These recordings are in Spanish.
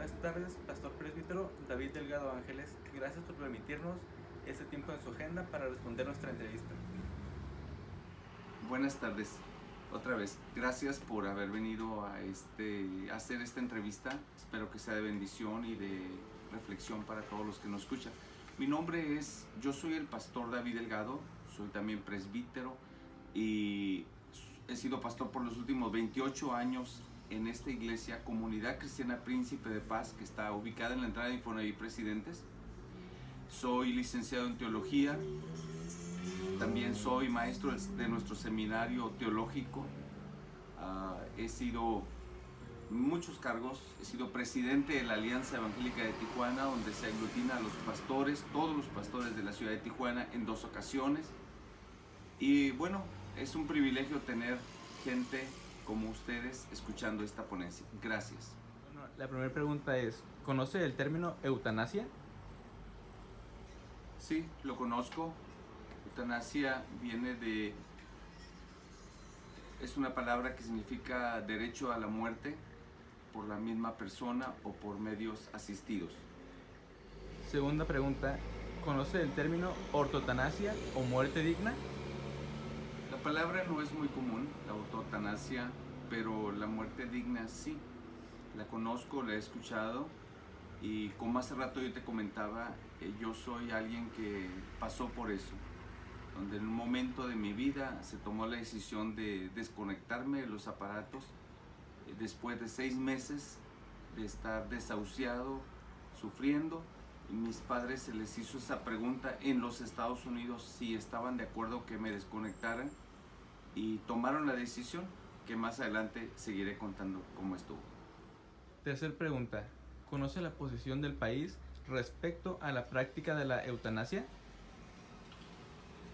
Buenas tardes, Pastor Presbítero David Delgado Ángeles. Gracias por permitirnos este tiempo en su agenda para responder nuestra entrevista. Buenas tardes, otra vez. Gracias por haber venido a hacer esta entrevista. Espero que sea de bendición y de reflexión para todos los que nos escuchan. Yo soy el Pastor David Delgado, soy también presbítero y he sido pastor por los últimos 28 años en esta iglesia, Comunidad Cristiana Príncipe de Paz, que está ubicada en la entrada de Infonavit Presidentes. Soy licenciado en teología, también soy maestro de nuestro seminario teológico. He sido muchos cargos, he sido presidente de la Alianza Evangélica de Tijuana, donde se aglutina a los pastores, todos los pastores de la ciudad de Tijuana, en 2 ocasiones. Y bueno, es un privilegio tener gente como ustedes escuchando esta ponencia. Gracias. Bueno, la primera pregunta es, ¿conoce el término eutanasia? Sí, lo conozco. Eutanasia es una palabra que significa derecho a la muerte por la misma persona o por medios asistidos. Segunda pregunta, ¿conoce el término ortotanasia o muerte digna? La palabra no es muy común, la ortotanasia, pero la muerte digna sí. La conozco, la he escuchado y como hace rato yo te comentaba, yo soy alguien que pasó por eso, donde en un momento de mi vida se tomó la decisión de desconectarme de los aparatos después de 6 meses de estar desahuciado, sufriendo. Y mis padres se les hizo esa pregunta en los Estados Unidos si estaban de acuerdo que me desconectaran y tomaron la decisión, que más adelante seguiré contando cómo estuvo. Tercera pregunta, ¿conoce la posición del país respecto a la práctica de la eutanasia?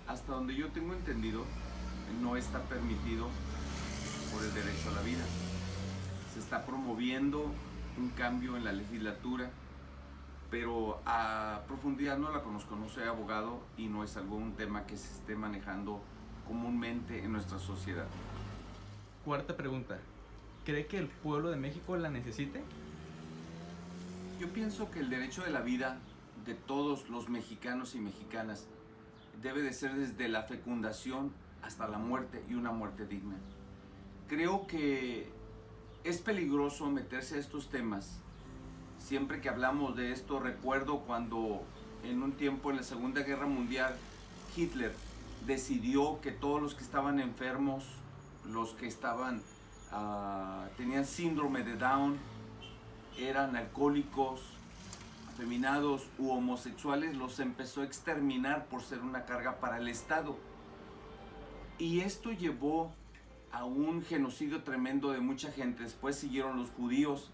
Hasta donde yo tengo entendido, no está permitido por el derecho a la vida. Se está promoviendo un cambio en la legislatura, pero a profundidad no la conozco, no soy abogado y no es algún tema que se esté manejando comúnmente en nuestra sociedad. Cuarta pregunta, ¿cree que el pueblo de México la necesite? Yo pienso que el derecho de la vida de todos los mexicanos y mexicanas debe de ser desde la fecundación hasta la muerte y una muerte digna. Creo que es peligroso meterse a estos temas. Siempre que hablamos de esto, recuerdo cuando en un tiempo en la Segunda Guerra Mundial Hitler decidió que todos los que estaban enfermos, los que tenían síndrome de Down, eran alcohólicos, afeminados u homosexuales, los empezó a exterminar por ser una carga para el Estado. Y esto llevó a un genocidio tremendo de mucha gente. Después siguieron los judíos.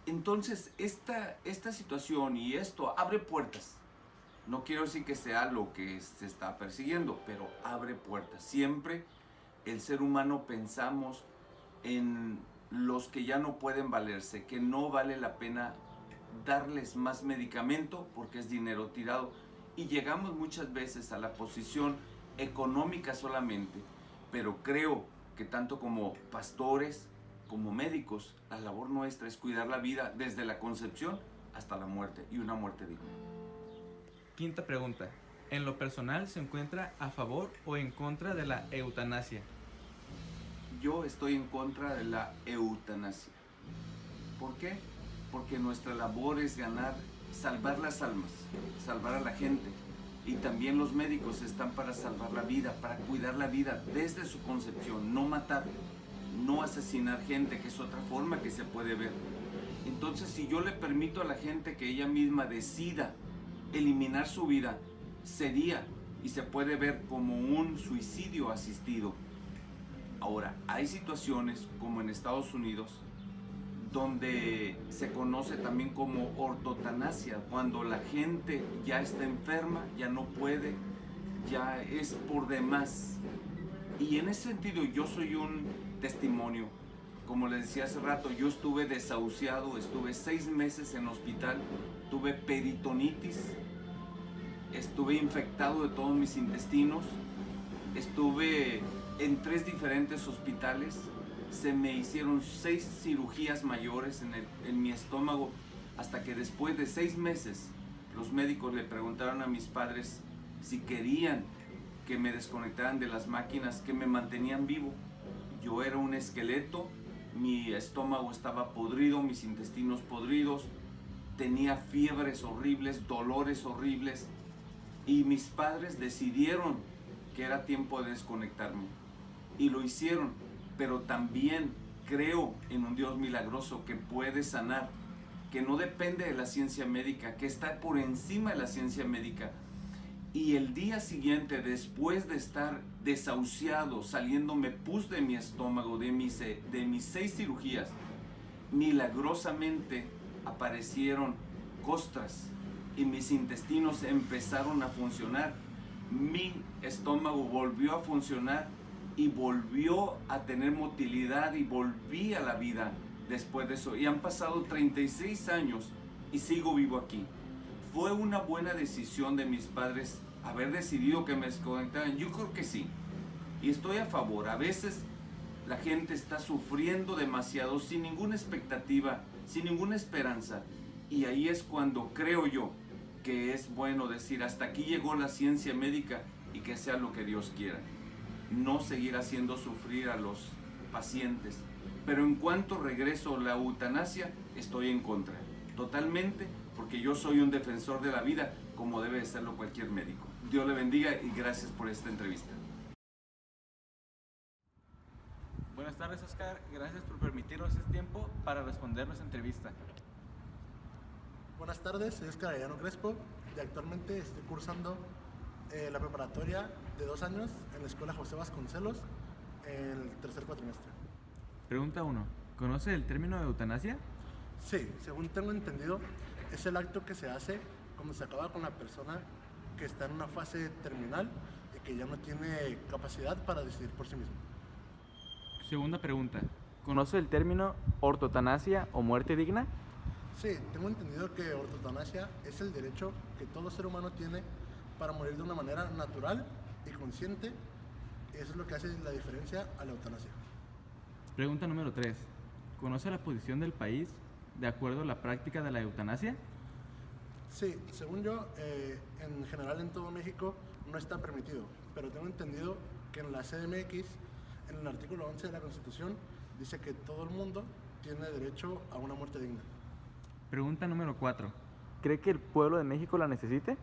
Entonces esta situación y esto abre puertas. No quiero decir que sea lo que se está persiguiendo, pero abre puertas. Siempre el ser humano pensamos en los que ya no pueden valerse, que no vale la pena darles más medicamento porque es dinero tirado. Y llegamos muchas veces a la posición económica solamente, pero creo que tanto como pastores, como médicos, la labor nuestra es cuidar la vida desde la concepción hasta la muerte y una muerte digna. Quinta pregunta, ¿en lo personal se encuentra a favor o en contra de la eutanasia? Yo estoy en contra de la eutanasia. ¿Por qué? Porque nuestra labor es salvar las almas, salvar a la gente. Y también los médicos están para salvar la vida, para cuidar la vida desde su concepción, no matar, no asesinar gente, que es otra forma que se puede ver. Entonces, si yo le permito a la gente que ella misma decida eliminar su vida, sería y se puede ver como un suicidio asistido. Ahora, hay situaciones como en Estados Unidos donde se conoce también como ortotanasia, cuando la gente ya está enferma, ya no puede, ya es por demás. Y en ese sentido yo soy un testimonio. Como les decía hace rato, yo estuve desahuciado, estuve 6 meses en hospital, tuve peritonitis, estuve infectado de todos mis intestinos, estuve en 3 diferentes hospitales, se me hicieron 6 cirugías mayores en mi estómago hasta que después de 6 meses los médicos le preguntaron a mis padres si querían que me desconectaran de las máquinas que me mantenían vivo. Yo era un esqueleto, mi estómago estaba podrido, mis intestinos podridos, tenía fiebres horribles, dolores horribles, y mis padres decidieron que era tiempo de desconectarme y lo hicieron. Pero también creo en un Dios milagroso que puede sanar, que no depende de la ciencia médica, que está por encima de la ciencia médica. Y el día siguiente, después de estar desahuciado, saliéndome pus de mi estómago, de mis 6 cirugías, milagrosamente aparecieron costras y mis intestinos empezaron a funcionar. Mi estómago volvió a funcionar y volvió a tener motilidad y volví a la vida después de eso. Y han pasado 36 años y sigo vivo aquí. ¿Fue una buena decisión de mis padres haber decidido que me desconectaran? Yo creo que sí. Y estoy a favor. A veces la gente está sufriendo demasiado sin ninguna expectativa, sin ninguna esperanza. Y ahí es cuando creo yo que es bueno decir, hasta aquí llegó la ciencia médica y que sea lo que Dios quiera. No seguir haciendo sufrir a los pacientes. Pero en cuanto regreso a la eutanasia, estoy en contra. Totalmente, porque yo soy un defensor de la vida, como debe de serlo cualquier médico. Dios le bendiga y gracias por esta entrevista. Buenas tardes, Oscar. Gracias por permitirnos este tiempo para responder nuestra entrevista. Buenas tardes, soy Oscar Arellano Crespo y actualmente estoy cursando la preparatoria de 2 años en la Escuela José Vasconcelos en el tercer cuatrimestre. Pregunta 1. ¿Conoce el término de eutanasia? Sí, según tengo entendido, es el acto que se hace cuando se acaba con la persona que está en una fase terminal y que ya no tiene capacidad para decidir por sí mismo. Segunda pregunta. ¿Conoce el término ortotanasia o muerte digna? Sí, tengo entendido que ortotanasia es el derecho que todo ser humano tiene para morir de una manera natural y consciente. Eso es lo que hace la diferencia a la eutanasia. Pregunta número 3. ¿Conoce la posición del país de acuerdo a la práctica de la eutanasia? Sí, según yo, en general en todo México no está permitido, pero tengo entendido que en la CDMX, en el artículo 11 de la Constitución, dice que todo el mundo tiene derecho a una muerte digna. Pregunta número 4. ¿Cree que el pueblo de México la necesite?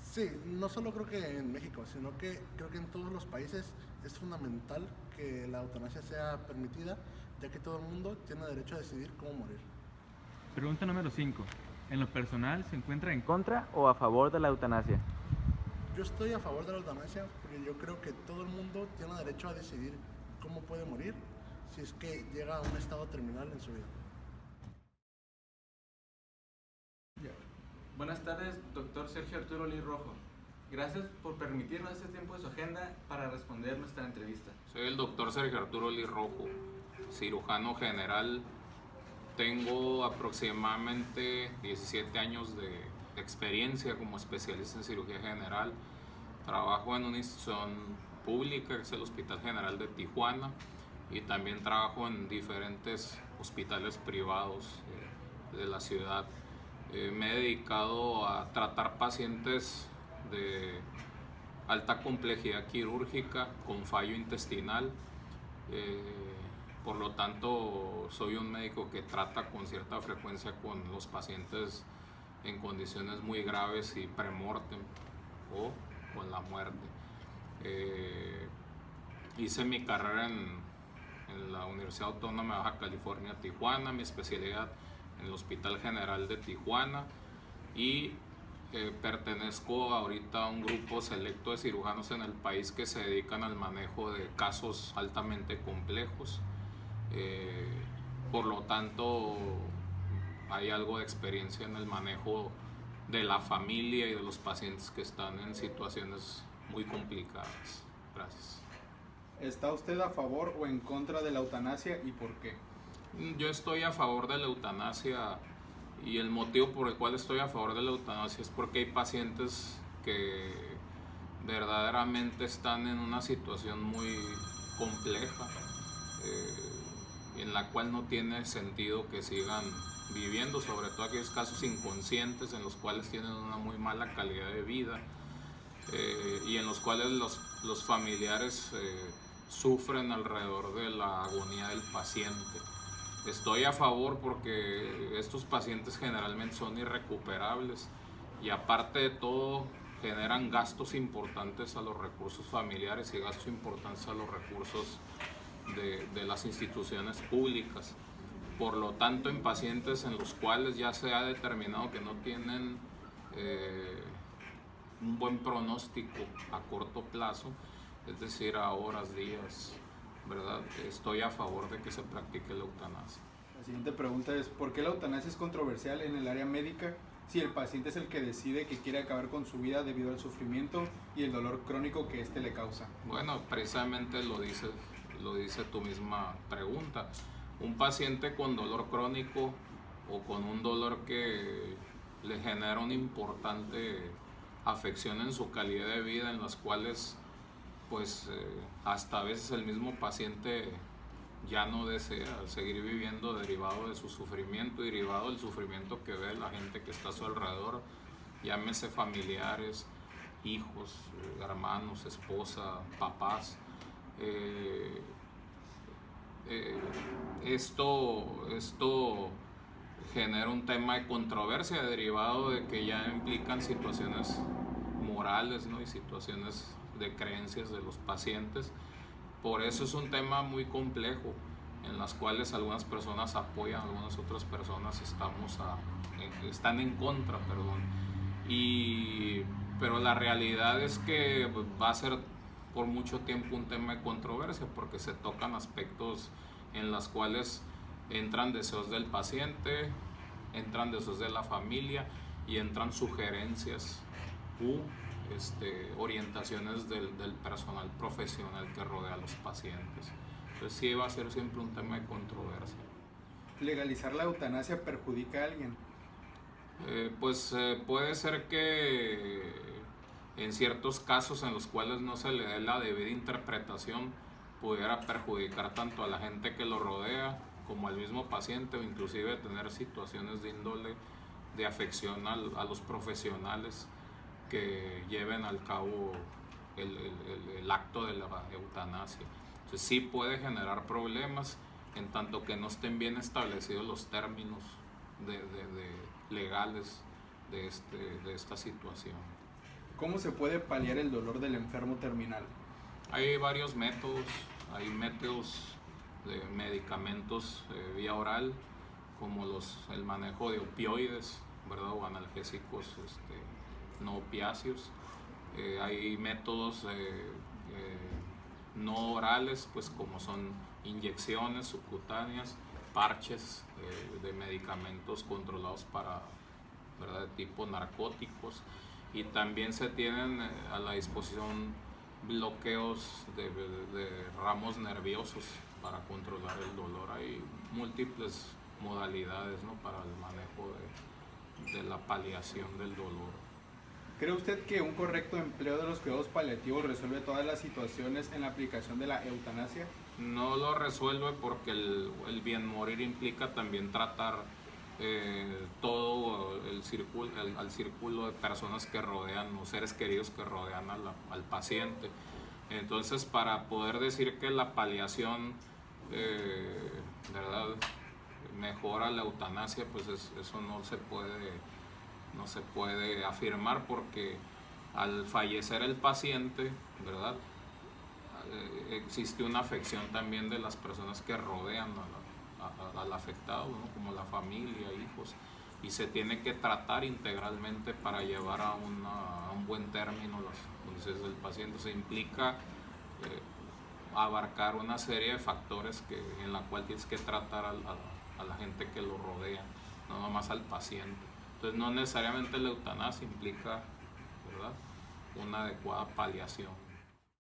Sí, no solo creo que en México, sino que creo que en todos los países es fundamental que la eutanasia sea permitida, ya que todo el mundo tiene derecho a decidir cómo morir. Pregunta número 5. ¿En lo personal se encuentra en contra o a favor de la eutanasia? Yo estoy a favor de la eutanasia porque yo creo que todo el mundo tiene derecho a decidir cómo puede morir si es que llega a un estado terminal en su vida. Buenas tardes, doctor Sergio Arturo Lee Rojo. Gracias por permitirnos este tiempo de su agenda para responder nuestra entrevista. Soy el doctor Sergio Arturo Lee Rojo, cirujano general. Tengo aproximadamente 17 años de experiencia como especialista en cirugía general. Trabajo en una institución pública, que es el Hospital General de Tijuana, y también trabajo en diferentes hospitales privados de la ciudad. Me he dedicado a tratar pacientes de alta complejidad quirúrgica con fallo intestinal. Por lo tanto, soy un médico que trata con cierta frecuencia con los pacientes en condiciones muy graves y premortem o con la muerte. Hice mi carrera en la Universidad Autónoma de Baja California, Tijuana, mi especialidad en el Hospital General de Tijuana, y pertenezco ahorita a un grupo selecto de cirujanos en el país que se dedican al manejo de casos altamente complejos. Por lo tanto, hay algo de experiencia en el manejo de la familia y de los pacientes que están en situaciones muy complicadas. Gracias. ¿Está usted a favor o en contra de la eutanasia y por qué? Yo estoy a favor de la eutanasia, y el motivo por el cual estoy a favor de la eutanasia es porque hay pacientes que verdaderamente están en una situación muy compleja, en la cual no tiene sentido que sigan viviendo, sobre todo aquellos casos inconscientes en los cuales tienen una muy mala calidad de vida y en los cuales los familiares sufren alrededor de la agonía del paciente. Estoy a favor porque estos pacientes generalmente son irrecuperables y aparte de todo generan gastos importantes a los recursos familiares y gastos importantes a los recursos de las instituciones públicas. Por lo tanto, en pacientes en los cuales ya se ha determinado que no tienen un buen pronóstico a corto plazo, es decir, a horas, días, ¿verdad? Estoy a favor de que se practique la eutanasia. La siguiente pregunta es, ¿por qué la eutanasia es controversial en el área médica si el paciente es el que decide que quiere acabar con su vida debido al sufrimiento y el dolor crónico que éste le causa? Bueno, precisamente lo dice tu misma pregunta. Un paciente con dolor crónico o con un dolor que le genera una importante afección en su calidad de vida, en las cuales pues hasta a veces el mismo paciente ya no desea seguir viviendo derivado de su sufrimiento, derivado del sufrimiento que ve la gente que está a su alrededor, llámese familiares, hijos, hermanos, esposa, papás. Esto genera un tema de controversia derivado de que ya implican situaciones morales, ¿no? Y situaciones de creencias de los pacientes. Por eso es un tema muy complejo en las cuales algunas personas apoyan, algunas otras personas están en contra, pero la realidad es que va a ser por mucho tiempo un tema de controversia porque se tocan aspectos en los cuales entran deseos del paciente, entran deseos de la familia y entran sugerencias u orientaciones del personal profesional que rodea a los pacientes. Entonces sí va a ser siempre un tema de controversia. ¿Legalizar la eutanasia perjudica a alguien? Puede ser que en ciertos casos en los cuales no se le dé la debida interpretación pudiera perjudicar tanto a la gente que lo rodea como al mismo paciente o inclusive tener situaciones de índole de afección a los profesionales que lleven al cabo el acto de la eutanasia. Entonces sí puede generar problemas en tanto que no estén bien establecidos los términos legales de esta situación. ¿Cómo se puede paliar el dolor del enfermo terminal? Hay varios métodos, hay métodos de medicamentos vía oral, como el manejo de opioides, ¿verdad? O analgésicos no opiáceos. Hay métodos no orales, pues como son inyecciones subcutáneas, parches de medicamentos controlados ¿verdad? De tipo narcóticos, y también se tienen a la disposición bloqueos de ramos nerviosos para controlar el dolor. Hay múltiples modalidades, ¿no? Para el manejo de la paliación del dolor. ¿Cree usted que un correcto empleo de los cuidados paliativos resuelve todas las situaciones en la aplicación de la eutanasia? No lo resuelve porque el bien morir implica también tratar todo al círculo de personas que rodean o seres queridos que rodean al paciente. Entonces, para poder decir que la paliación ¿verdad? mejora la eutanasia, pues eso no se puede afirmar, porque al fallecer el paciente, ¿verdad? Existe una afección también de las personas que rodean al afectado, ¿no? Como la familia, hijos, y se tiene que tratar integralmente para llevar a un buen término las necesidades del paciente. Se implica abarcar una serie de factores en la cual tienes que tratar a la gente que lo rodea, no nomás al paciente. Entonces no necesariamente la eutanasia implica, ¿verdad?, una adecuada paliación.